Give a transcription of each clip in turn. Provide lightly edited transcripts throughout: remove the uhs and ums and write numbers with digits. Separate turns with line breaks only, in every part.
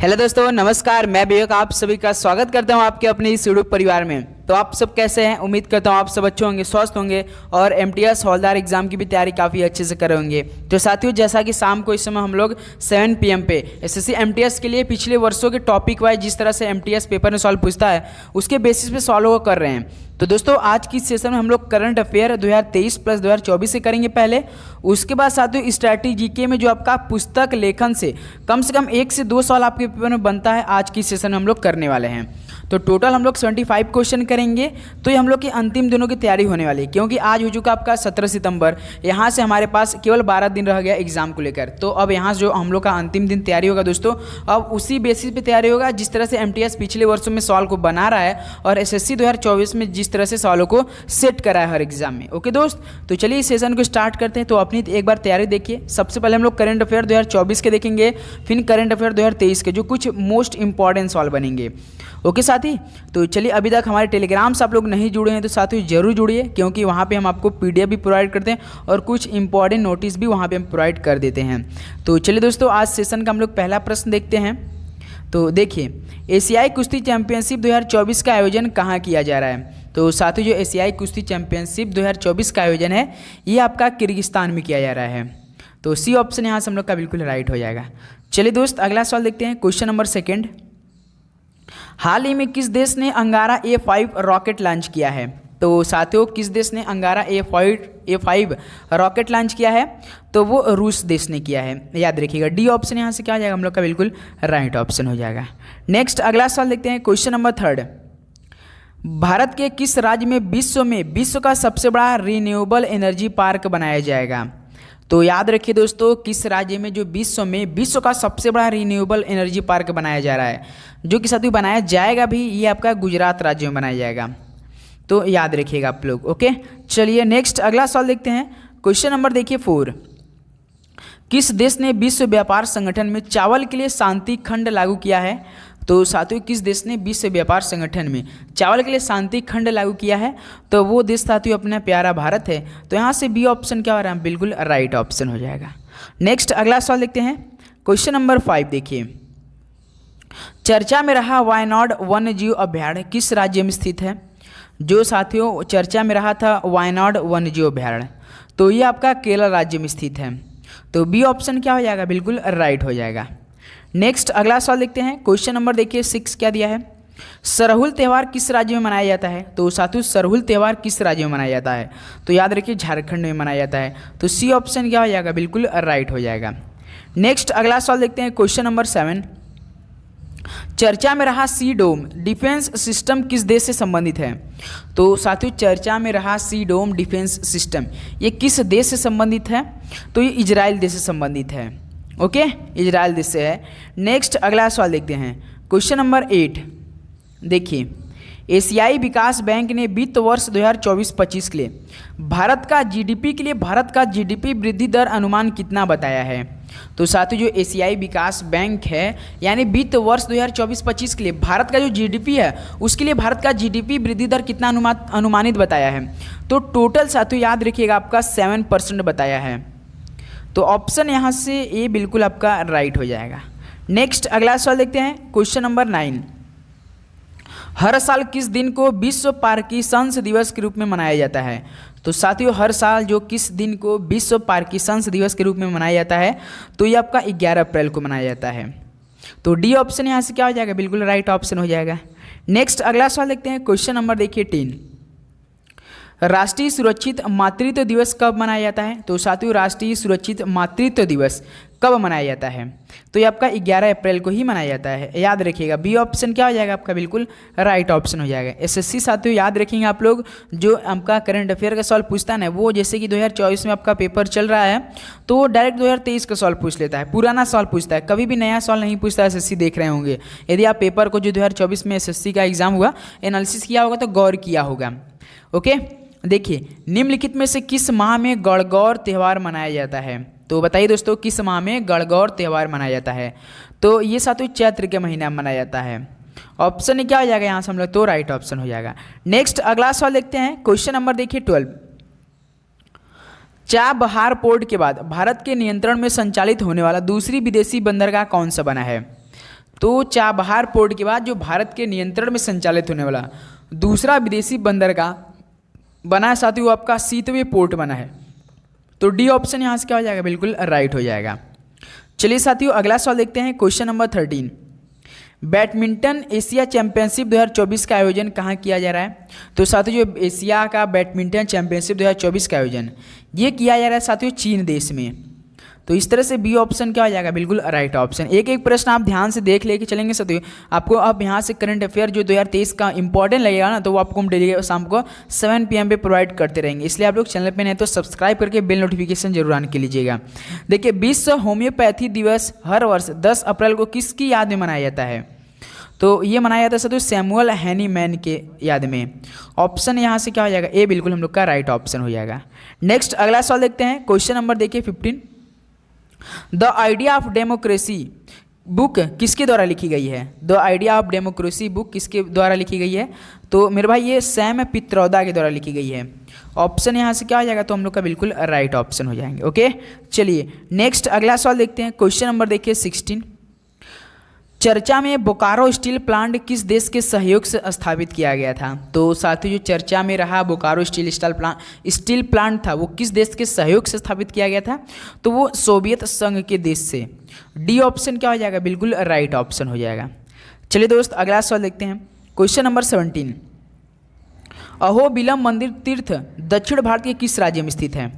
Hello दोस्तों, नमस्कार। मैं विवेक आप सभी का स्वागत करता हूं आपके अपने इस यूट्यूब परिवार में। तो आप सब कैसे हैं? उम्मीद करता हूं आप सब अच्छे होंगे, स्वस्थ होंगे और एमटीएस हवलदार एग्जाम की भी तैयारी काफ़ी अच्छे से कर रहे होंगे। तो साथियों, जैसा कि शाम को इस समय हम लोग 7 PM पे एसएससी एमटीएस के लिए पिछले वर्षों के टॉपिक वाइज जिस तरह से एमटीएस पेपर में सॉल्व पूछता है उसके बेसिस पे सॉल्व कर रहे हैं। तो दोस्तों, आज की सेशन में हम लोग करंट अफेयर 2023 प्लस 2024 से करेंगे पहले। उसके बाद साथियों स्ट्रैटेजी जीके में जो आपका पुस्तक लेखन से कम 1 से 2 सवाल आपके पेपर में बनता है, आज की सेशन में हम लोग करने वाले हैं। तो टोटल हम लोग 75 क्वेश्चन करेंगे। तो ये हम लोग की अंतिम दिनों की तैयारी होने वाली है, क्योंकि आज हो चुका आपका 17 सितंबर। यहाँ से हमारे पास केवल 12 दिन रह गया एग्जाम को लेकर। तो अब यहाँ जो हम लोग का अंतिम दिन तैयारी होगा दोस्तों, अब उसी बेसिस पे तैयारी होगा जिस तरह से एमटीएस पिछले वर्षों में सवाल को बना रहा है और एसएससी 2024 में जिस तरह से सवालों को सेट करा है हर एग्जाम में। ओके दोस्त, तो चलिए इस सेशन को स्टार्ट करते हैं। तो अपनी एक बार तैयारी देखिए। सबसे पहले हम लोग करंट अफेयर 2024 के देखेंगे, फिर करंट अफेयर 2023 के जो कुछ मोस्ट इंपॉर्टेंट सवाल बनेंगे। ओके साथी, तो चलिए अभी तक हमारे टेलीग्राम से आप लोग नहीं जुड़े हैं तो साथियों जरूर जुड़िए, क्योंकि वहाँ पे हम आपको पीडीएफ भी प्रोवाइड करते हैं और कुछ इंपॉर्टेंट नोटिस भी वहाँ पे हम प्रोवाइड कर देते हैं। तो चलिए दोस्तों, आज सेशन का हम लोग पहला प्रश्न देखते हैं। तो देखिए, एशियाई कुश्ती चैंपियनशिप 2024 का आयोजन कहाँ किया जा रहा है? तो साथियों, जो एशियाई कुश्ती चैंपियनशिप 2024 का आयोजन है ये आपका किर्गिस्तान में किया जा रहा है। तो सी ऑप्शन यहाँ से हम लोग का बिल्कुल राइट हो जाएगा। चलिए दोस्त, अगला सवाल देखते हैं। Question number 2। हाल ही में किस देश ने अंगारा A5 रॉकेट लॉन्च किया है? तो साथियों, किस देश ने अंगारा A5 रॉकेट लॉन्च किया है? तो वो रूस देश ने किया है। याद रखिएगा, डी ऑप्शन यहाँ से क्या हो जाएगा हम लोग का बिल्कुल राइट ऑप्शन हो जाएगा। नेक्स्ट अगला सवाल देखते हैं। Question number 3। भारत के किस राज्य में विश्व का सबसे बड़ा रिन्यूएबल एनर्जी पार्क बनाया जाएगा? तो याद रखिए दोस्तों, किस राज्य में जो विश्व का सबसे बड़ा रिन्यूएबल एनर्जी पार्क बनाया जा रहा है, जो कि साथियों बनाया जाएगा भी, ये आपका गुजरात राज्य में बनाया जाएगा। तो याद रखिएगा आप लोग। ओके, चलिए नेक्स्ट अगला सवाल देखते हैं। क्वेश्चन नंबर देखिए 4। किस देश ने विश्व व्यापार संगठन में चावल के लिए शांति खंड लागू किया है? तो साथियों, किस देश ने विश्व व्यापार संगठन में चावल के लिए शांति खंड लागू किया है? तो वो देश साथियों अपना प्यारा भारत है। तो यहाँ से बी ऑप्शन क्या हो रहा है? बिल्कुल राइट ऑप्शन हो जाएगा। नेक्स्ट अगला सवाल देखते हैं। क्वेश्चन नंबर 5 देखिए। चर्चा में रहा वायनाड वन्यजीव अभयारण्य किस राज्य में स्थित है? जो साथियों चर्चा में रहा था वायनाड वन्यजीव अभयारण्य, तो ये आपका केरल राज्य में स्थित है। तो बी ऑप्शन क्या हो जाएगा? बिल्कुल राइट हो जाएगा। नेक्स्ट अगला सवाल देखते हैं। क्वेश्चन नंबर देखिए 6 क्या दिया है? सरहुल त्यौहार किस राज्य में मनाया जाता है? तो साथियों, सरहुल त्यौहार किस राज्य में मनाया जाता है? तो याद रखिए झारखंड में मनाया जाता है। तो सी ऑप्शन क्या हो जाएगा? बिल्कुल राइट हो जाएगा। नेक्स्ट अगला सवाल देखते हैं। Question number 7। चर्चा में रहा सी डोम डिफेंस सिस्टम किस देश से संबंधित है? तो साथियों, चर्चा में रहा सी डोम डिफेंस सिस्टम ये किस देश से संबंधित है? तो ये इजराइल देश से संबंधित है। ओके, इजराइल देश से है। नेक्स्ट अगला सवाल देखते हैं। क्वेश्चन नंबर 8 देखिए। एशियाई विकास बैंक ने वित्त वर्ष 2024-25 के लिए भारत का जीडीपी वृद्धि दर अनुमान कितना बताया है? तो साथियों, जो एशियाई विकास बैंक है यानी वित्त वर्ष 2024-25 के लिए भारत का जो जीडीपी है उसके लिए भारत का जीडीपी वृद्धि दर कितना अनुमानित बताया है? तो टोटल साथियों याद रखिएगा आपका 7% बताया है। तो ऑप्शन यहाँ से ए बिल्कुल आपका राइट हो जाएगा। नेक्स्ट अगला सवाल देखते हैं। Question number 9। हर साल किस दिन को विश्व पार्किंसंस दिवस के रूप में मनाया जाता है? तो साथियों, हर साल जो किस दिन को विश्व पार्किंसंस दिवस के रूप में मनाया जाता है? तो ये आपका 11 अप्रैल को मनाया जाता है। तो डी ऑप्शन यहाँ से क्या हो जाएगा? बिल्कुल राइट ऑप्शन हो जाएगा। नेक्स्ट अगला सवाल देखते हैं। क्वेश्चन नंबर देखिए 10। राष्ट्रीय सुरक्षित मातृत्व दिवस कब मनाया जाता है? तो साथियों, राष्ट्रीय सुरक्षित मातृत्व दिवस कब मनाया जाता है? तो ये आपका 11 अप्रैल को ही मनाया जाता है। याद रखिएगा, बी ऑप्शन क्या हो जाएगा आपका? बिल्कुल राइट ऑप्शन हो जाएगा। एसएससी साथियों याद रखेंगे आप लोग, जो आपका करंट अफेयर का सवाल पूछता है ना, वो जैसे कि 2024 में आपका पेपर चल रहा है तो वो डायरेक्ट 2023 का सवाल पूछ लेता है, पुराना सवाल पूछता है, कभी भी नया सवाल नहीं पूछता। एसएससी देख रहे होंगे, यदि आप पेपर को जो 2024 में एसएससी का एग्जाम हुआ एनालिसिस किया होगा तो गौर किया होगा। ओके, देखिए, निम्नलिखित में से किस माह में गणगौर त्यौहार मनाया जाता है? तो बताइए दोस्तों, किस माह में गणगौर त्यौहार मनाया जाता है? तो ये साथियों चैत्र के महीने में मनाया जाता है। ऑप्शन क्या हो जाएगा यहाँ से हम लोग? तो राइट ऑप्शन हो जाएगा। नेक्स्ट अगला सवाल देखते हैं। क्वेश्चन नंबर देखिए 12। चाबहार पोर्ट के बाद भारत के नियंत्रण में संचालित होने वाला दूसरी विदेशी बंदरगाह कौन सा बना है? तो चाबहार पोर्ट के बाद जो भारत के नियंत्रण में संचालित होने वाला दूसरा विदेशी बंदरगाह बना है साथियों, वो आपका सीतवे पोर्ट बना है। तो डी ऑप्शन यहाँ से क्या हो जाएगा, बिल्कुल राइट हो जाएगा। चलिए साथियों अगला सवाल देखते हैं, question number 13। Badminton Asia championship 2024 का आयोजन कहाँ किया जा रहा है? तो साथियों जो एशिया का बैडमिंटन चैंपियनशिप 2024 का आयोजन ये किया जा रहा है साथियों चीन देश में। तो इस तरह से बी ऑप्शन क्या हो जाएगा, बिल्कुल राइट ऑप्शन। एक एक प्रश्न आप ध्यान से देख लेके चलेंगे साथियों। आपको अब यहाँ से करंट अफेयर जो 2023 का इंपॉर्टेंट लगेगा ना, तो वो आपको हम डेली शाम को 7 PM पे प्रोवाइड करते रहेंगे। इसलिए आप लोग चैनल पे नहीं तो सब्सक्राइब करके बेल नोटिफिकेशन जरूर ऑन कर लीजिएगा। देखिए विश्व होम्योपैथी दिवस हर वर्ष 10 अप्रैल को किसकी याद में मनाया जाता है? तो ये मनाया जाता है साथियों सैमुअल हैनीमैन के याद में। ऑप्शन यहाँ से क्या हो जाएगा, ए बिल्कुल हम लोग का राइट ऑप्शन हो जाएगा। नेक्स्ट अगला सवाल देखते हैं, क्वेश्चन नंबर देखिए 15। The idea of democracy book किसके द्वारा लिखी गई है? The idea of democracy book किसके द्वारा लिखी गई है? तो मेरे भाई ये सैम पित्रोदा के द्वारा लिखी गई है। ऑप्शन यहाँ से क्या हो जाएगा, तो हम लोग का बिल्कुल राइट ऑप्शन हो जाएंगे। ओके चलिए नेक्स्ट अगला सवाल देखते हैं, क्वेश्चन नंबर देखिए 16। चर्चा में बोकारो स्टील प्लांट किस देश के सहयोग से स्थापित किया गया था? तो साथियों जो चर्चा में रहा बोकारो स्टील प्लांट था वो किस देश के सहयोग से स्थापित किया गया था? तो वो सोवियत संघ के देश से। डी ऑप्शन क्या हो जाएगा, बिल्कुल राइट ऑप्शन हो जाएगा। चलिए दोस्त अगला सवाल देखते हैं, क्वेश्चन नंबर 17। अहोबिलम मंदिर तीर्थ दक्षिण भारत के किस राज्य में स्थित है?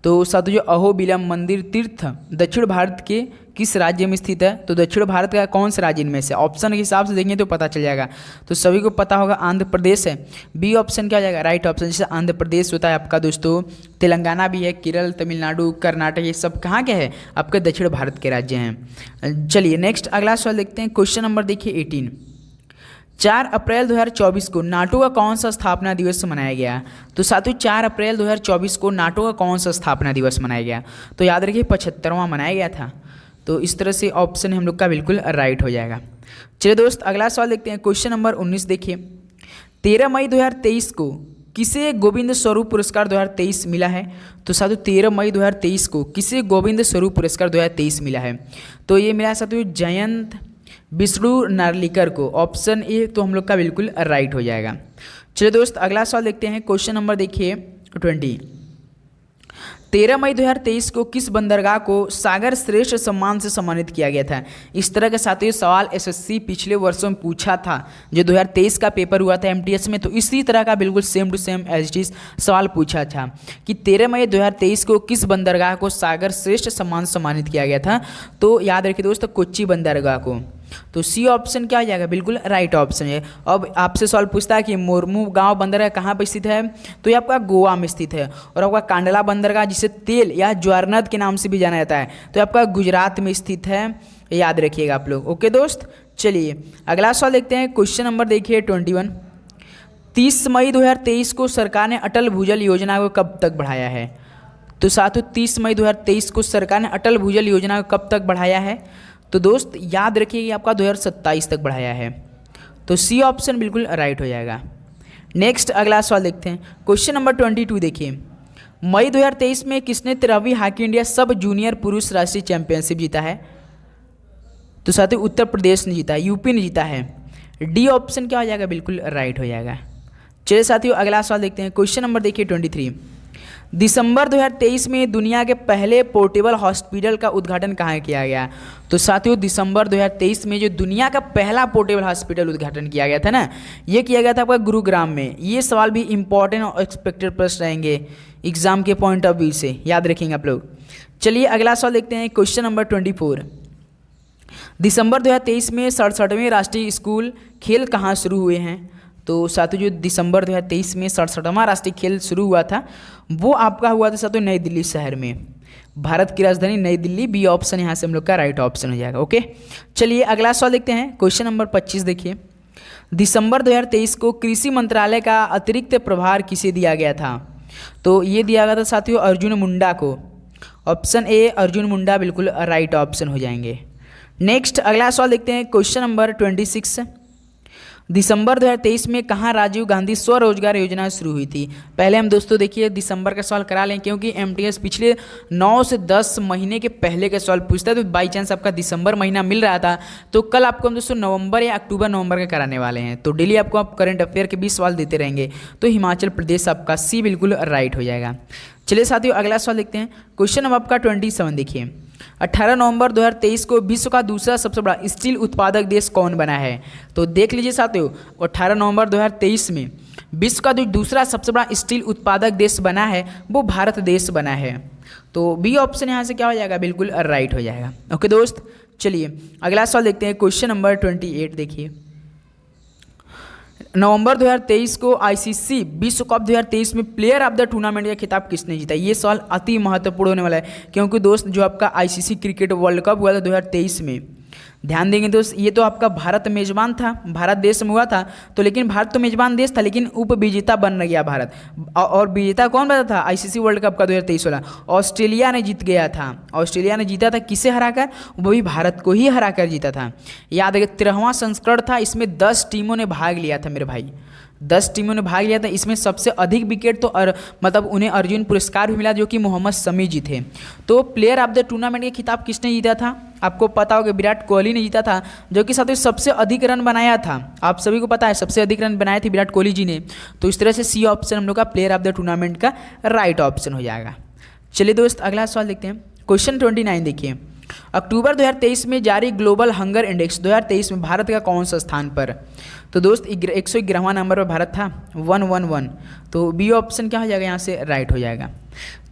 तो साथियों जो अहोबिलम मंदिर तीर्थ दक्षिण भारत के किस राज्य में स्थित है? तो दक्षिण भारत का कौन सा राज्य इनमें से? ऑप्शन के हिसाब से देखेंगे तो पता चल जाएगा। तो सभी को पता होगा आंध्र प्रदेश है। बी ऑप्शन क्या हो जाएगा, राइट ऑप्शन। जैसे आंध्र प्रदेश होता है आपका दोस्तों, तेलंगाना भी है, केरल, तमिलनाडु, कर्नाटक, ये सब कहाँ के हैं, आपके दक्षिण भारत के राज्य हैं। चलिए नेक्स्ट अगला सवाल देखते हैं, क्वेश्चन नंबर देखिए 18। 4 अप्रैल 2024 को नाटो का कौन सा स्थापना दिवस मनाया गया? तो साथियों 4 अप्रैल 2024 को नाटो का कौन सा स्थापना दिवस मनाया गया? तो याद रखिए 75वां मनाया गया था। तो इस तरह से ऑप्शन हम लोग का बिल्कुल राइट हो जाएगा। चलिए दोस्त अगला सवाल देखते हैं, क्वेश्चन नंबर 19 देखिए। 13 मई 2023 को किसे गोविंद स्वरूप पुरस्कार 2023 मिला है? तो साथियों 13 मई 2023 को किसे गोविंद स्वरूप पुरस्कार 2023 मिला है? तो ये मिला है साथियों जयंत विष्णु नार्लिकर को। ऑप्शन ए तो हम लोग का बिल्कुल राइट हो जाएगा। चलिए दोस्त अगला सवाल देखते हैं, क्वेश्चन नंबर देखिए 20। 13 मई 2023 को किस बंदरगाह को सागर श्रेष्ठ सम्मान से सम्मानित किया गया था? इस तरह के साथियों सवाल एसएससी पिछले वर्षों में पूछा था, जो 2023 का पेपर हुआ था एमटीएस में, तो इसी तरह का बिल्कुल same to same as it is सवाल पूछा था कि 13 मई 2023 को किस बंदरगाह को सागर श्रेष्ठ सम्मान सम्मानित किया गया था? तो याद रखिए दोस्तों कोच्चि बंदरगाह को। तो सी ऑप्शन क्या हो जाएगा, बिल्कुल राइट ऑप्शन है। अब आपसे सवाल पूछता है कि मोरमू गांव बंदरगाह कहाँ पर स्थित है? तो ये आपका गोवा में स्थित है। और आपका कांडला बंदरगाह जिसे तेल या ज्वारनद के नाम से भी जाना जाता है, तो आपका गुजरात में स्थित है, याद रखिएगा आप लोग। ओके दोस्त चलिए अगला सवाल देखते हैं, क्वेश्चन नंबर देखिए 21। 30 मई 2023 को सरकार ने अटल भूजल योजना को कब तक बढ़ाया है? तो साथियों 30 मई 2023 को सरकार ने अटल भूजल योजना को कब तक बढ़ाया है? तो दोस्त याद रखिए कि आपका 2027 तक बढ़ाया है। तो सी ऑप्शन बिल्कुल राइट हो जाएगा। नेक्स्ट अगला सवाल देखते हैं, क्वेश्चन नंबर 22 देखिए। मई 2023 में किसने 13वीं हॉकी इंडिया सब जूनियर पुरुष राष्ट्रीय चैंपियनशिप जीता है? तो साथियों उत्तर प्रदेश ने जीता है, यूपी ने जीता है। डी ऑप्शन क्या हो जाएगा, बिल्कुल राइट हो जाएगा। चलिए साथियों अगला सवाल देखते हैं, क्वेश्चन नंबर देखिए 23। दिसंबर 2023 में दुनिया के पहले पोर्टेबल हॉस्पिटल का उद्घाटन कहाँ किया गया? तो साथियों दिसंबर 2023 में जो दुनिया का पहला पोर्टेबल हॉस्पिटल उद्घाटन किया गया था ना, ये किया गया था आपका गुरुग्राम में। ये सवाल भी इंपॉर्टेंट और एक्सपेक्टेड प्रश्न रहेंगे एग्जाम के पॉइंट ऑफ व्यू से, याद रखेंगे आप लोग। चलिए अगला सवाल देखते हैं, क्वेश्चन नंबर 24। दिसंबर 2023 में 67वें राष्ट्रीय स्कूल खेल कहाँ शुरू हुए हैं? तो साथियों जो दिसंबर 2023 में 67वां राष्ट्रीय खेल शुरू हुआ था वो आपका हुआ था साथियों नई दिल्ली शहर में, भारत की राजधानी नई दिल्ली। बी ऑप्शन यहाँ से हम लोग का राइट ऑप्शन हो जाएगा। ओके चलिए अगला सवाल देखते हैं, क्वेश्चन नंबर 25 देखिए। दिसंबर 2023 को कृषि मंत्रालय का अतिरिक्त प्रभार किसे दिया गया था? तो ये दिया गया था साथियों अर्जुन मुंडा को। ऑप्शन ए अर्जुन मुंडा बिल्कुल राइट ऑप्शन हो जाएंगे। नेक्स्ट अगला सवाल देखते हैं, क्वेश्चन नंबर 26। दिसंबर 2023 में कहाँ राजीव गांधी स्वरोजगार योजना शुरू हुई थी। पहले हम दोस्तों देखिए दिसंबर का सवाल करा लें, क्योंकि एमटीएस पिछले 9 से 10 महीने के पहले के सवाल पूछता है, तो बाई चांस आपका दिसंबर महीना मिल रहा था तो कल आपको हम दोस्तों नवंबर या अक्टूबर नवंबर का कराने वाले हैं। तो डेली आपको आप करंट अफेयर के 20 सवाल देते रहेंगे। तो हिमाचल प्रदेश आपका सी बिल्कुल राइट हो जाएगा। चलिए साथियों अगला सवाल देखते हैं। क्वेश्चन नंबर आपका 27 देखिए। 18 नवंबर 2023 को विश्व का दूसरा सबसे बड़ा स्टील उत्पादक देश कौन बना है। तो देख लीजिए साथियों, 18 नवंबर 2023 में विश्व का जो दूसरा सबसे बड़ा स्टील उत्पादक देश बना है वो भारत देश बना है। तो बी ऑप्शन यहाँ से क्या हो जाएगा, बिल्कुल राइट हो जाएगा। ओके दोस्त, चलिए अगला सवाल देखते हैं। क्वेश्चन नंबर 28 देखिए। नवंबर 2023 को आईसीसी विश्व कप 2023 में प्लेयर ऑफ द टूर्नामेंट का खिताब किसने जीता। ये सवाल अति महत्वपूर्ण होने वाला है, क्योंकि दोस्त जो आपका आईसीसी क्रिकेट वर्ल्ड कप हुआ था 2023 में, ध्यान देंगे दोस्त, ये तो आपका भारत मेजबान था, भारत देश में हुआ था। तो लेकिन भारत तो मेजबान देश था, लेकिन उपविजेता बन गया भारत। और विजेता कौन बना था आईसीसी वर्ल्ड कप का 2023 वाला, ऑस्ट्रेलिया ने जीत गया था। ऑस्ट्रेलिया ने जीता था किसे हराकर, वो भी भारत को ही हराकर जीता था। याद है 13वां संस्करण था, इसमें 10 टीमों ने भाग लिया था मेरे भाई, 10 टीमों ने भाग लिया था। इसमें सबसे अधिक विकेट तो मतलब उन्हें अर्जुन पुरस्कार भी मिला, जो कि मोहम्मद शमी जी थे। तो प्लेयर ऑफ द टूर्नामेंट के खिताब किसने जीता था, आपको पता होगा विराट कोहली ने जीता था, जो कि साथ सबसे अधिक रन बनाया था। आप सभी को पता है सबसे अधिक रन बनाए थे विराट कोहली जी ने। तो इस तरह से सी ऑप्शन हम लोग का प्लेयर ऑफ द टूर्नामेंट का राइट ऑप्शन हो जाएगा। चलिए दोस्त अगला सवाल देखते हैं। क्वेश्चन 29 देखिए। अक्टूबर 2023 में जारी ग्लोबल हंगर इंडेक्स 2023 में भारत का कौन सा स्थान पर। तो दोस्त 111वां नंबर पर भारत था, 111। तो बी ऑप्शन क्या हो जाएगा, यहाँ से राइट हो जाएगा।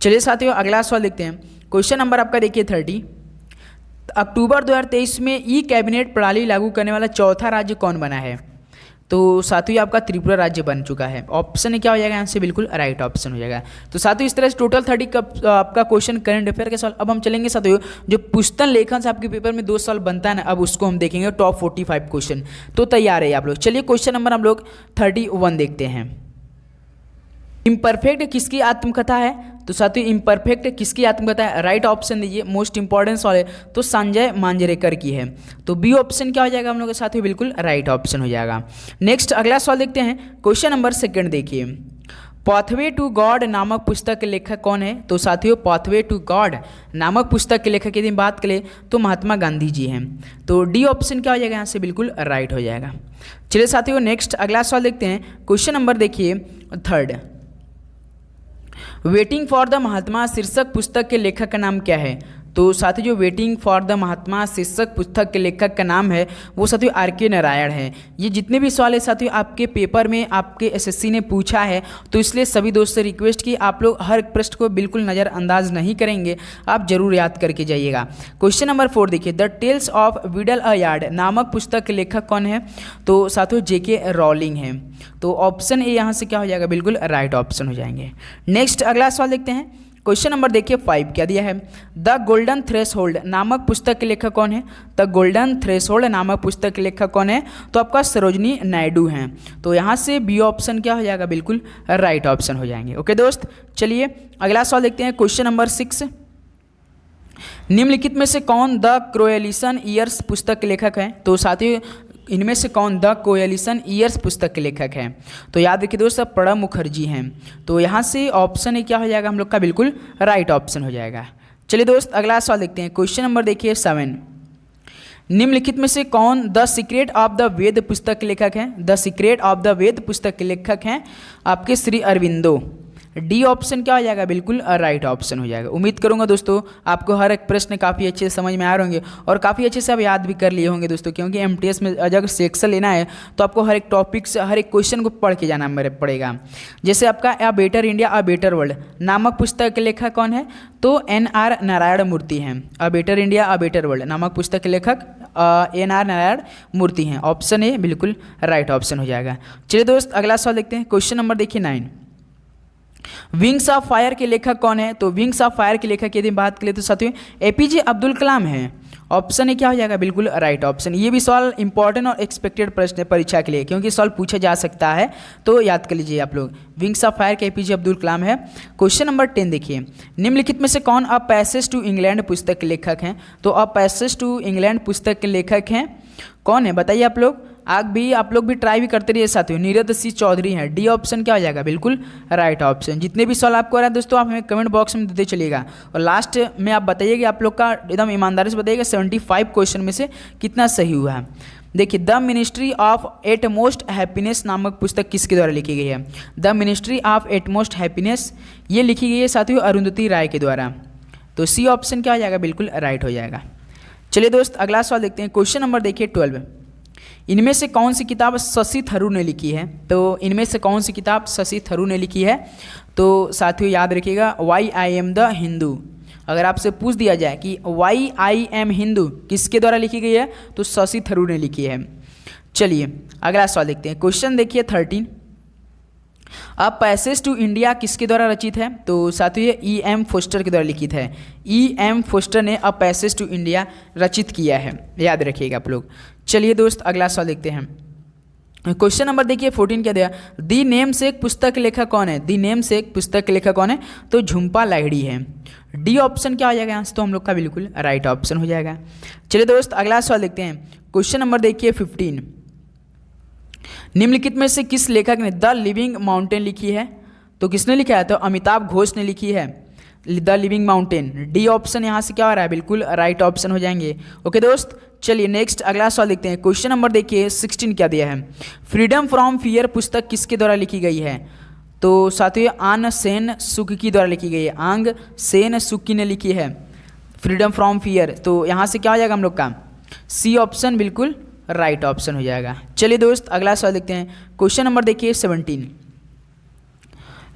चलिए साथियों अगला सवाल देखते हैं। क्वेश्चन नंबर आपका देखिए 30। अक्टूबर 2023 में ई कैबिनेट प्रणाली लागू करने वाला चौथा राज्य कौन बना है। तो साथियों आपका त्रिपुरा राज्य बन चुका है। ऑप्शन क्या हो जाएगा, यहाँ से बिल्कुल राइट ऑप्शन हो जाएगा। तो साथियों इस तरह से टोटल 30 का आपका क्वेश्चन करंट अफेयर के सवाल। अब हम चलेंगे साथियों जो पुस्तक लेखन से आपके पेपर में 2 सवाल बनता है ना, अब उसको हम देखेंगे टॉप 45 क्वेश्चन। तो तैयार है आप लोग। चलिए क्वेश्चन नंबर हम लोग 31 देखते हैं। इम्परफेक्ट किसकी आत्मकथा है। तो साथियों इम्परफेक्ट किसकी आत्मकथा है, राइट ऑप्शन दीजिए, मोस्ट इंपॉर्टेंट सवाल है। तो संजय मांजरेकर की है। तो बी ऑप्शन क्या हो जाएगा हम लोग के साथियों, बिल्कुल राइट ऑप्शन हो जाएगा। नेक्स्ट अगला सवाल देखते हैं। क्वेश्चन नंबर 2 देखिए। पाथवे टू गॉड नामक पुस्तक के लेखक कौन है। तो साथियों पाथवे टू गॉड नामक पुस्तक के लेखक यदि बात करें तो महात्मा गांधी जी हैं। तो डी ऑप्शन क्या हो जाएगा, यहाँ से बिल्कुल राइट हो जाएगा। चलिए साथियों नेक्स्ट अगला सवाल देखते हैं। क्वेश्चन नंबर देखिए 3। वेटिंग फॉर द महात्मा शीर्षक पुस्तक के लेखक का नाम क्या है। तो साथियों जो वेटिंग फॉर द महात्मा शीर्षक पुस्तक के लेखक का नाम है वो साथियों आर.के. नारायण है। ये जितने भी सवाल है साथियों आपके पेपर में आपके एसएससी ने पूछा है, तो इसलिए सभी दोस्तों से रिक्वेस्ट की आप लोग हर प्रश्न को बिल्कुल नज़रअंदाज नहीं करेंगे, आप जरूर याद करके जाइएगा। क्वेश्चन नंबर 4 देखिए। द टेल्स ऑफ विडल अ यार्ड नामक पुस्तक के लेखक कौन है। तो साथियों जे.के. रॉलिंग है। तो ऑप्शन ए यहाँ से क्या हो जाएगा, बिल्कुल राइट ऑप्शन हो जाएंगे। नेक्स्ट अगला सवाल देखते हैं। क्वेश्चन नंबर देखिए 5 क्या दिया है। द गोल्डन थ्रेशहोल्ड नामक पुस्तक के लेखक कौन है। द गोल्डन थ्रेशहोल्ड नामक पुस्तक के लेखक कौन है। तो आपका सरोजनी नायडू हैं। तो यहाँ से बी ऑप्शन क्या हो जाएगा, बिल्कुल राइट ऑप्शन हो जाएंगे। ओके दोस्त, चलिए अगला सवाल देखते हैं। Question number 6। निम्नलिखित में से कौन द कोएलिशन ईयर्स पुस्तक के लेखक हैं। तो साथियों इनमें से कौन द कोएलिशन ईयर्स पुस्तक के लेखक हैं। तो याद रखिए दोस्तों प्रणब मुखर्जी हैं। तो यहाँ से ऑप्शन क्या हो जाएगा हम लोग का, बिल्कुल राइट ऑप्शन हो जाएगा। चलिए दोस्त अगला सवाल देखते हैं। क्वेश्चन नंबर देखिए 7। निम्नलिखित में से कौन द सीक्रेट ऑफ द वेद पुस्तक के लेखक हैं। द सीक्रेट ऑफ द वेद पुस्तक के लेखक हैं आपके श्री अरविंदो। डी ऑप्शन क्या हो जाएगा, बिल्कुल राइट ऑप्शन हो जाएगा। उम्मीद करूंगा दोस्तों आपको हर एक प्रश्न काफ़ी अच्छे से समझ में आ रहे होंगे और काफ़ी अच्छे से आप याद भी कर लिए होंगे दोस्तों, क्योंकि एमटीएस में अगर सेक्शन लेना है तो आपको हर एक टॉपिक से हर एक क्वेश्चन को पढ़ के जाना पड़ेगा। जैसे आपका a better India a better world नामक पुस्तक के लेखक कौन है। तो एन.आर. नारायण मूर्ति हैं। A better India a better world नामक पुस्तक के लेखक एन.आर. नारायण मूर्ति हैं। ऑप्शन ए बिल्कुल राइट ऑप्शन हो जाएगा। चलिए दोस्त अगला सवाल देखते हैं। क्वेश्चन नंबर देखिए 9। विंग्स ऑफ फायर के लेखक कौन है। तो विंग्स ऑफ फायर के लेखक यदि बात करें तो साथियों एपीजे अब्दुल कलाम हैं। ऑप्शन ए क्या हो जाएगा, बिल्कुल राइट ऑप्शन। ये भी सवाल इंपॉर्टेंट और एक्सपेक्टेड प्रश्न है परीक्षा के लिए, क्योंकि सवाल पूछा जा सकता है, तो याद कर लीजिए आप लोग। विंग्स ऑफ फायर के एपीजे अब्दुल कलाम है। क्वेश्चन नंबर 10 देखिए। निम्नलिखित में से कौन अ पैसेज टू इंग्लैंड पुस्तक के लेखक हैं। तो अ पैसेज टू इंग्लैंड पुस्तक के लेखक हैं कौन है, बताइए आप लोग। आप भी लोग ट्राई भी करते रहिए साथियों। नीरज सी चौधरी हैं, डी ऑप्शन क्या हो जाएगा, बिल्कुल राइट ऑप्शन। जितने भी सवाल आपको आ रहा है दोस्तों, आप हमें कमेंट बॉक्स में देते चलिएगा और लास्ट में आप बताइए कि आप लोग का एकदम ईमानदारी से बताइएगा 75 क्वेश्चन में से कितना सही हुआ है। देखिए, the ministry of utmost happiness नामक पुस्तक किसके द्वारा लिखी गई है? The ministry of utmost happiness ये लिखी गई है साथियों अरुंधति राय के द्वारा। तो सी ऑप्शन क्या हो जाएगा, बिल्कुल राइट हो जाएगा। चलिए दोस्त, अगला सवाल देखते हैं। क्वेश्चन नंबर देखिए 12। इनमें से कौन सी किताब शशि थरूर ने लिखी है? तो इनमें से कौन सी किताब शशि थरूर ने लिखी है? तो साथियों याद रखिएगा, why I am the Hindu. अगर आपसे पूछ दिया जाए कि वाई आई एम हिंदू किसके द्वारा लिखी गई है, तो शशि थरूर ने लिखी है। चलिए अगला सवाल देखते हैं। क्वेश्चन देखिए 13। अ पैसेज टू इंडिया किसके द्वारा रचित है? तो साथियों ये ई एम फोस्टर के द्वारा लिखित है। ई एम फोस्टर ने अ पैसेज टू इंडिया रचित किया है, याद रखिएगा आप लोग। चलिए दोस्त, अगला सवाल देखते हैं। क्वेश्चन नंबर देखिए 14 क्या दिया? दी नेम से एक पुस्तक लेखक कौन है? दी नेम से एक पुस्तक लेखक कौन है? तो झुम्पा लाहिड़ी है। डी ऑप्शन क्या हो जाएगा यहाँ से? तो हम लोग का बिल्कुल राइट ऑप्शन हो जाएगा। चलिए दोस्त, अगला सवाल देखते हैं। क्वेश्चन नंबर देखिए 15। निम्नलिखित में से किस लेखक ने द लिविंग माउंटेन लिखी है? तो किसने लिखा है? तो अमिताभ घोष ने लिखी है the living mountain. D option यहाँ से क्या हो रहा है, बिल्कुल राइट ऑप्शन हो जाएंगे। ओके दोस्त, चलिए नेक्स्ट अगला सवाल देखते हैं। क्वेश्चन नंबर देखिए 16 क्या दिया है? फ्रीडम फ्रॉम फियर पुस्तक किसके द्वारा लिखी गई है? तो साथियों आन सेन सुकी द्वारा लिखी गई है। आंग सेन सुकी ने लिखी है फ्रीडम फ्रॉम फियर। तो यहाँ से क्या हो जाएगा हम लोग का? सी ऑप्शन बिल्कुल राइट ऑप्शन हो जाएगा। चलिए दोस्त, अगला सवाल देखते हैं। क्वेश्चन नंबर देखिए 17।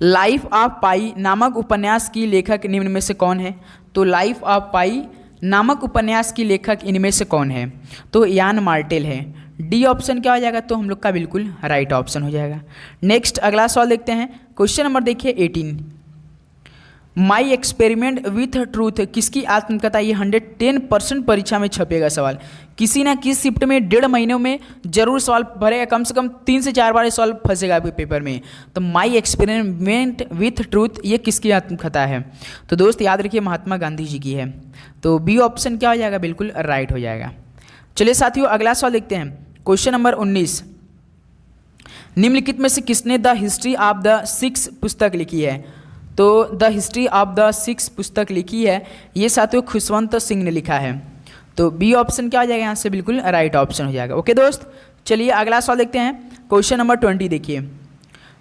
लाइफ ऑफ पाई नामक उपन्यास की लेखक निम्न में से कौन है? तो लाइफ ऑफ पाई नामक उपन्यास की लेखक इनमें से कौन है? तो यान मार्टेल है। डी ऑप्शन क्या हो जाएगा? तो हम लोग का बिल्कुल राइट ऑप्शन हो जाएगा। नेक्स्ट अगला सवाल देखते हैं। क्वेश्चन नंबर देखिए 18। माई एक्सपेरिमेंट विथ ट्रूथ किसकी आत्मकथा? ये 110% परीक्षा में छपेगा सवाल। किसी ना किसी शिफ्ट में 1.5 महीनों में जरूर सवाल भरेगा, कम से कम 3 से 4 बार सवाल फंसेगा आपके पेपर में। तो माई एक्सपेरिमेंट विथ ट्रूथ ये किसकी आत्मकथा है? तो दोस्त याद रखिए महात्मा गांधी जी की है। तो बी ऑप्शन क्या हो जाएगा? बिल्कुल राइट हो जाएगा। चलिए साथियों, अगला सवाल देखते हैं। Question number 19। निम्नलिखित में से किसने the history of the six पुस्तक लिखी है? तो the history of the six पुस्तक लिखी है ये साथियों खुशवंत सिंह ने लिखा है। तो बी ऑप्शन क्या हो जाएगा यहाँ से? बिल्कुल राइट ऑप्शन हो जाएगा। ओके दोस्त, चलिए अगला सवाल देखते हैं। क्वेश्चन नंबर 20 देखिए।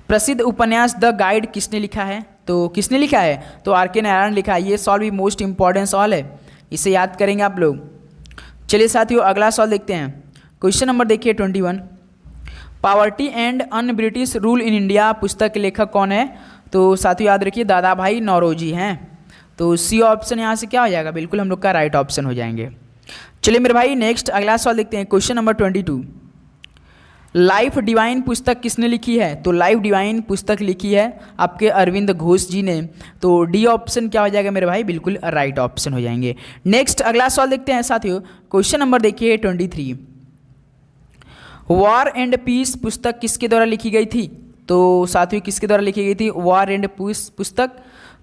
प्रसिद्ध उपन्यास द गाइड किसने लिखा है? तो किसने लिखा है? तो आर के नारायण लिखा है। ये सवाल भी मोस्ट इंपॉर्टेंट सवाल है, इसे याद करेंगे आप लोग। चलिए साथियों, अगला सवाल देखते हैं। क्वेश्चन नंबर देखिए 21। Poverty and un British rule in India पुस्तक के लेखक कौन है? तो साथियों याद रखिए दादा भाई नौरोजी हैं। तो सी ऑप्शन यहाँ से क्या हो जाएगा? बिल्कुल हम लोग का राइट ऑप्शन हो जाएंगे। चलिए मेरे भाई, नेक्स्ट अगला सवाल देखते हैं। Question number 22। लाइफ डिवाइन पुस्तक किसने लिखी है? तो लाइफ डिवाइन पुस्तक लिखी है आपके अरविंद घोष जी ने। तो डी ऑप्शन क्या हो जाएगा मेरे भाई? बिल्कुल राइट ऑप्शन हो जाएंगे। नेक्स्ट अगला सवाल देखते हैं साथियों। क्वेश्चन नंबर देखिए 23। वॉर एंड पीस पुस्तक किसके द्वारा लिखी गई थी? तो साथियों किसके द्वारा लिखी गई थी वॉर एंड पीस पुस्तक?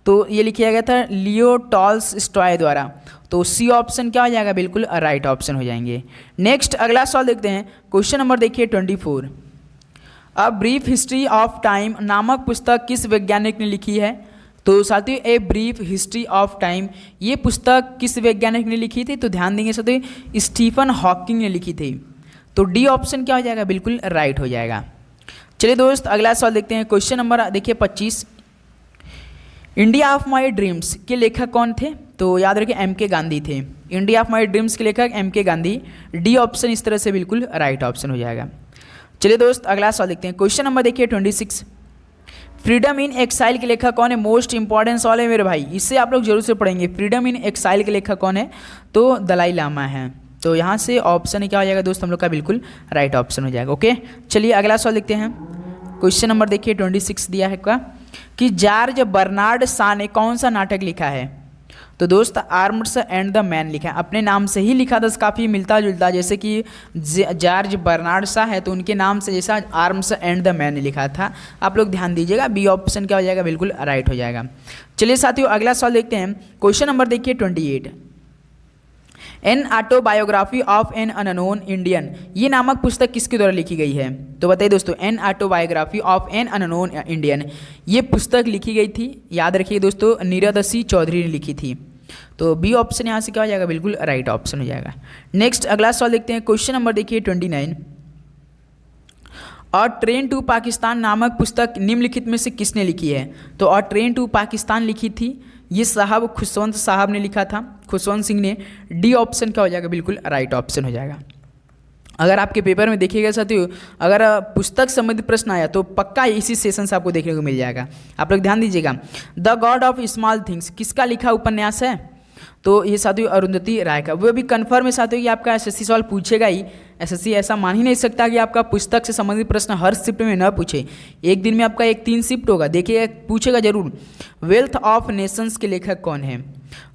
तो ये लिखा गया था लियो टॉल्स्टॉय द्वारा। तो सी ऑप्शन क्या हो जाएगा? बिल्कुल राइट ऑप्शन हो जाएंगे। नेक्स्ट अगला सवाल देखते हैं। क्वेश्चन नंबर देखिए 24। A brief history of time नामक पुस्तक किस वैज्ञानिक ने लिखी है? तो साथियों a brief history of time ये पुस्तक किस वैज्ञानिक ने लिखी थी? तो ध्यान देंगे साथियों स्टीफन हॉकिंग ने लिखी थी। तो डी ऑप्शन क्या हो जाएगा? बिल्कुल राइट हो जाएगा। चलिए दोस्त, अगला सवाल देखते हैं। क्वेश्चन नंबर देखिए 25। इंडिया ऑफ माई ड्रीम्स के लेखक कौन थे? तो याद रखिए एम के गांधी थे। इंडिया ऑफ माई ड्रीम्स के लेखक एम के गांधी। डी ऑप्शन इस तरह से बिल्कुल राइट ऑप्शन हो जाएगा। चलिए दोस्त, अगला सवाल देखते हैं। क्वेश्चन नंबर देखिए 26। फ्रीडम इन एक्साइल के लेखक कौन है? मोस्ट इंपॉर्टेंट सवाल है मेरे भाई, इससे आप लोग जरूर से पढ़ेंगे। फ्रीडम इन एक्साइल के लेखक कौन है? तो दलाई लामा है। तो यहाँ से ऑप्शन क्या हो जाएगा दोस्त? हम लोग का बिल्कुल राइट ऑप्शन हो जाएगा। ओके, चलिए अगला सवाल देखते हैं। क्वेश्चन नंबर देखिए 26 दिया है का कि जॉर्ज बर्नार्ड शॉ ने कौन सा नाटक लिखा है? तो दोस्त आर्म्स एंड द मैन लिखा है। अपने नाम से ही लिखा था, काफ़ी मिलता जुलता, जैसे कि जॉर्ज बर्नार्ड शॉ है तो उनके नाम से जैसा आर्म्स एंड द मैन लिखा था। आप लोग ध्यान दीजिएगा, बी ऑप्शन क्या हो जाएगा? बिल्कुल राइट हो जाएगा। चलिए साथियों, अगला सवाल देखते हैं। क्वेश्चन नंबर देखिए 28। An autobiography of an unknown Indian, ये नामक पुस्तक किसके द्वारा लिखी गई है? तो बताइए दोस्तों, an autobiography of an unknown Indian, ये पुस्तक लिखी गई थी, याद रखिए दोस्तों, नीरद सिंह चौधरी ने लिखी थी। तो बी ऑप्शन यहाँ से क्या हो जाएगा? बिल्कुल राइट ऑप्शन हो जाएगा। नेक्स्ट अगला सवाल देखते हैं, क्वेश्चन नंबर देखिए 29। और ट्रेन टू पाकिस्तान नामक पुस्तक निम्नलिखित में से किसने लिखी है? तो और ट्रेन टू पाकिस्तान लिखी थी, ये साहब खुशवंत साहब ने लिखा था, खुशवंत सिंह ने। डी ऑप्शन क्या हो जाएगा? बिल्कुल राइट ऑप्शन हो जाएगा। अगर आपके पेपर में देखिएगा साथियों, अगर पुस्तक संबंधित प्रश्न आया तो पक्का इसी सेशन से आपको देखने को मिल जाएगा। आप लोग ध्यान दीजिएगा। The God of small things किसका लिखा उपन्यास है? तो ये साथियों अरुंधति राय का। वो भी कन्फर्म है साथियों कि आपका एसएससी सवाल पूछेगा ही। एसएससी ऐसा मान ही नहीं सकता कि आपका पुस्तक से संबंधित प्रश्न हर शिफ्ट में न पूछे। एक दिन में आपका 3 शिफ्ट होगा, देखिए पूछेगा जरूर। वेल्थ ऑफ नेशंस के लेखक कौन है?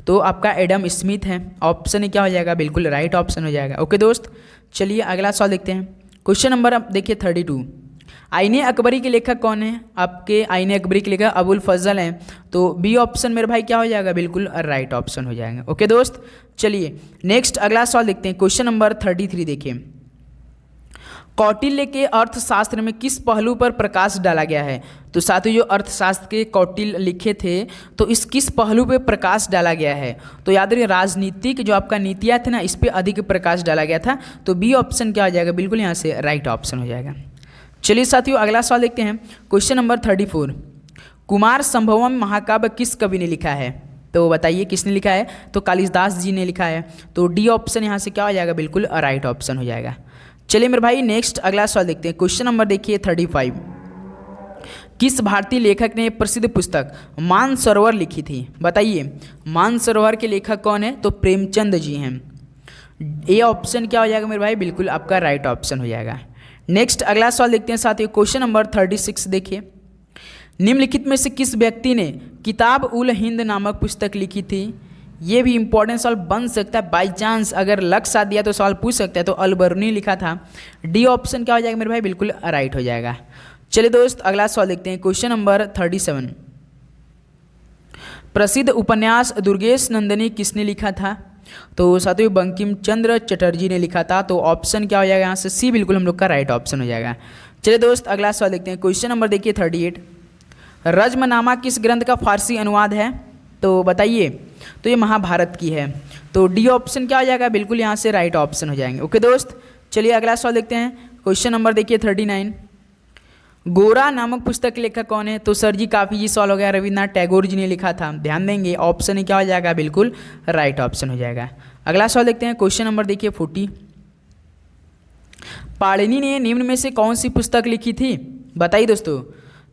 तो आपका एडम स्मिथ है। ऑप्शन क्या हो जाएगा? बिल्कुल राइट ऑप्शन हो जाएगा। ओके दोस्त, चलिए अगला सवाल देखते हैं। क्वेश्चन नंबर अब देखिए 32। आईने अकबरी के लेखक कौन है? आपके आईने अकबरी के लेखक अबुल फजल हैं। तो बी ऑप्शन मेरे भाई क्या हो जाएगा? बिल्कुल राइट ऑप्शन हो जाएगा। ओके दोस्त, चलिए नेक्स्ट अगला सवाल देखते हैं। क्वेश्चन नंबर 33 देखिए। कौटिल्य के अर्थशास्त्र में किस पहलू पर प्रकाश डाला गया है? तो साथियों जो अर्थशास्त्र के कौटिल्य लिखे थे, तो इस किस पहलू पे प्रकाश डाला गया है? तो याद रखिए राजनीतिक जो आपका नीतियाँ थे ना, इस पे अधिक प्रकाश डाला गया था। तो बी ऑप्शन क्या हो जाएगा? बिल्कुल यहाँ से राइट ऑप्शन हो जाएगा। चलिए साथियों अगला सवाल देखते हैं। Question number 34। कुमार संभवम महाकाव्य किस कवि ने लिखा है? तो बताइए किसने लिखा है? तो कालिदास जी ने लिखा है। तो डी ऑप्शन यहाँ से क्या हो जाएगा? बिल्कुल राइट ऑप्शन हो जाएगा। चलिए मेरे भाई नेक्स्ट अगला सवाल देखते हैं। क्वेश्चन नंबर देखिए 35। किस भारतीय लेखक ने प्रसिद्ध पुस्तक मानसरोवर लिखी थी? बताइए मानसरोवर के लेखक कौन है? तो प्रेमचंद जी हैं। ये ऑप्शन क्या हो जाएगा मेरे भाई? बिल्कुल आपका राइट ऑप्शन हो जाएगा। नेक्स्ट अगला सवाल देखते हैं साथियों। क्वेश्चन नंबर 36 देखिए। निम्नलिखित में से किस व्यक्ति ने किताब उल हिंद नामक पुस्तक लिखी थी? ये भी इंपॉर्टेंट सवाल बन सकता है, बाई चांस अगर लक साथ दिया तो सवाल पूछ सकता है। तो अलबरूनी लिखा था। डी ऑप्शन क्या हो जाएगा मेरे भाई? बिल्कुल राइट हो जाएगा। चलिए दोस्त अगला सवाल देखते हैं। Question number 37। प्रसिद्ध उपन्यास दुर्गेश नंदिनी किसने लिखा था? तो साथियों बंकिम चंद्र चटर्जी ने लिखा था। तो ऑप्शन क्या हो जाएगा यहाँ से? सी बिल्कुल हम लोग का राइट ऑप्शन हो जाएगा। चलिए दोस्त अगला सवाल देखते हैं। क्वेश्चन नंबर देखिए 38। रज्मनामा किस ग्रंथ का फारसी अनुवाद है? तो बताइए। तो ये महाभारत की है। तो डी ऑप्शन क्या हो जाएगा? बिल्कुल यहाँ से राइट ऑप्शन हो जाएंगे। ओके दोस्त, चलिए अगला सवाल देखते हैं। क्वेश्चन नंबर देखिए 39। गोरा नामक पुस्तक के लेखक कौन है? तो सर जी काफ़ी जी सवाल हो गया, रविन्द्रनाथ टैगोर जी ने लिखा था। ध्यान देंगे ऑप्शन क्या हो जाएगा? बिल्कुल राइट ऑप्शन हो जाएगा। अगला सवाल देखते हैं। क्वेश्चन नंबर देखिए 40। पाणिनि ने निम्न में से कौन सी पुस्तक लिखी थी? बताइए दोस्तों।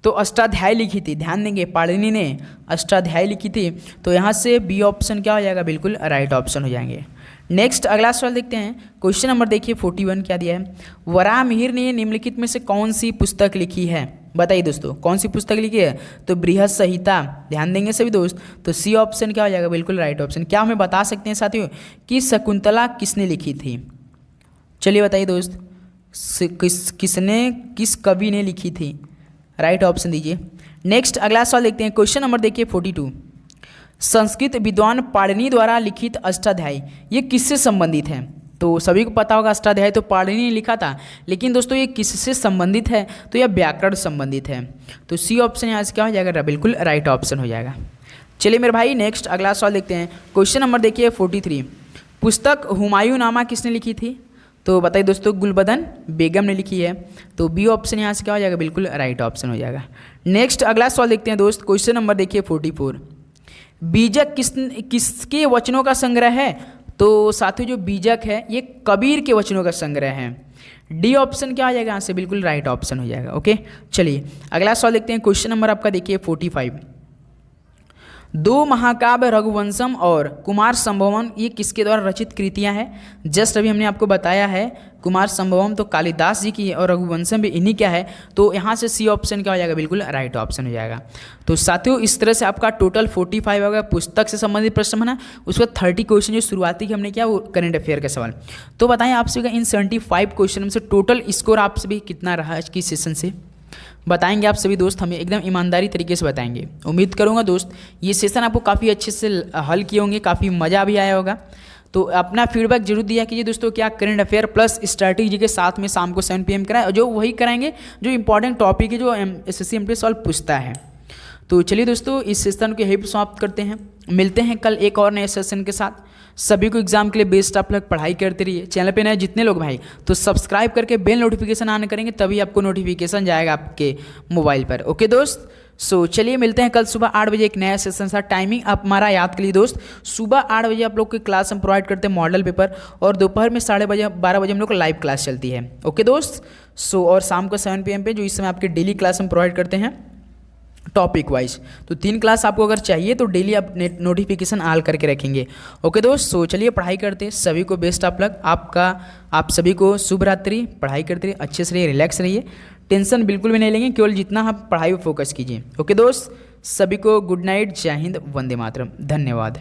तो अष्टाध्यायी लिखी थी। ध्यान देंगे पाणिनि ने अष्टाध्यायी लिखी थी। तो यहाँ से बी ऑप्शन क्या हो जाएगा? बिल्कुल राइट ऑप्शन हो जाएंगे। नेक्स्ट अगला सवाल देखते हैं। क्वेश्चन नंबर देखिए 41 क्या दिया है? वराहमिहिर ने निम्नलिखित में से कौन सी पुस्तक लिखी है? बताइए दोस्तों कौन सी पुस्तक लिखी है? तो बृहद संहिता। ध्यान देंगे सभी दोस्त। तो सी ऑप्शन क्या हो जाएगा? बिल्कुल राइट ऑप्शन। क्या हमें बता सकते हैं साथियों कि शकुंतला किसने लिखी थी? चलिए बताइए दोस्त, किस कवि ने लिखी थी? राइट ऑप्शन दीजिए। नेक्स्ट अगला सवाल देखते हैं। क्वेश्चन नंबर देखिए 42। संस्कृत विद्वान पाणिनि द्वारा लिखित अष्टाध्यायी ये किससे संबंधित है? तो सभी को पता होगा अष्टाध्यायी तो पाणिनि ने लिखा था, लेकिन दोस्तों ये किससे संबंधित है? तो यह व्याकरण संबंधित है। तो सी ऑप्शन यहाँ से क्या हो जाएगा? बिल्कुल राइट ऑप्शन हो जाएगा। चलिए मेरे भाई नेक्स्ट अगला सवाल देखते हैं। क्वेश्चन नंबर देखिए 43। पुस्तक हुमायूं नामा किसने लिखी थी? तो बताइए दोस्तों गुलबदन बेगम ने लिखी है। तो बी ऑप्शन यहाँ से क्या हो जाएगा? बिल्कुल राइट ऑप्शन हो जाएगा। नेक्स्ट अगला सवाल देखते हैं दोस्त। क्वेश्चन नंबर देखिए 44। बीजक किसके वचनों का संग्रह है? तो साथियों जो बीजक है ये कबीर के वचनों का संग्रह है। डी ऑप्शन क्या आ जाएगा यहाँ से? बिल्कुल राइट ऑप्शन हो जाएगा। ओके चलिए अगला सवाल देखते हैं। क्वेश्चन नंबर आपका देखिए 45। दो महाकाव्य रघुवंशम और कुमार संभवम ये किसके द्वारा रचित कृतियां हैं? जस्ट अभी हमने आपको बताया है कुमार संभवम तो कालिदास जी की है और रघुवंशम भी इन्हीं क्या है। तो यहाँ से सी ऑप्शन क्या हो जाएगा? बिल्कुल राइट ऑप्शन हो जाएगा। तो साथियों इस तरह से आपका टोटल 45 होगा पुस्तक से संबंधित प्रश्न बना। उसके बाद 30 क्वेश्चन जो शुरुआती हमने किया वो करेंट अफेयर का सवाल। तो बताएं आप सभी का इन 75 क्वेश्चन में से टोटल स्कोर आप सभी कितना रहा आज की सेशन से? बताएंगे आप सभी दोस्त, हमें एकदम ईमानदारी तरीके से बताएंगे। उम्मीद करूंगा दोस्त ये सेशन आपको काफ़ी अच्छे से हल किए होंगे, काफ़ी मज़ा भी आया होगा। तो अपना फीडबैक जरूर दिया कीजिए दोस्तों, क्या करंट अफेयर प्लस स्ट्रैटेजी के साथ में शाम को 7 PM कराएं, और जो वही कराएंगे जो इंपॉर्टेंट टॉपिक है, जो SSC MT सॉल्व पूछता है। तो चलिए दोस्तों, इस सेशन को यहीं पर समाप्त करते हैं। मिलते हैं कल एक और नए सेशन के साथ। सभी को एग्जाम के लिए बेस्ट आप लोग पढ़ाई करते रहिए। चैनल पे नए जितने लोग भाई तो सब्सक्राइब करके बेल नोटिफिकेशन ऑन करेंगे, तभी आपको नोटिफिकेशन जाएगा आपके मोबाइल पर। ओके दोस्त, सो चलिए मिलते हैं कल सुबह 8 बजे एक नया सेशन साथ। टाइमिंग आप हमारा याद के लिए दोस्त, सुबह 8 बजे आप लोग की क्लास हम प्रोवाइड करते हैं मॉडल पेपर, और दोपहर में 12:30 बजे हम लोग को लाइव क्लास चलती है। ओके दोस्त, सो और शाम को 7 PM पे जो इस समय आपकी डेली क्लास हम प्रोवाइड करते हैं टॉपिक वाइज। तो 3 क्लास आपको अगर चाहिए तो डेली आप नोटिफिकेशन ऑल करके रखेंगे। ओके दोस्त, सो चलिए पढ़ाई करते हैं। सभी को बेस्ट ऑफ लक। आप सभी को शुभ रात्रि। पढ़ाई करते रहिए, अच्छे से रहिए, रिलैक्स रहिए, टेंशन बिल्कुल भी नहीं लेंगे, केवल जितना आप पढ़ाई पर फोकस कीजिए। ओके दोस्त, सभी को गुड नाइट, जय हिंद, वंदे मातरम, धन्यवाद।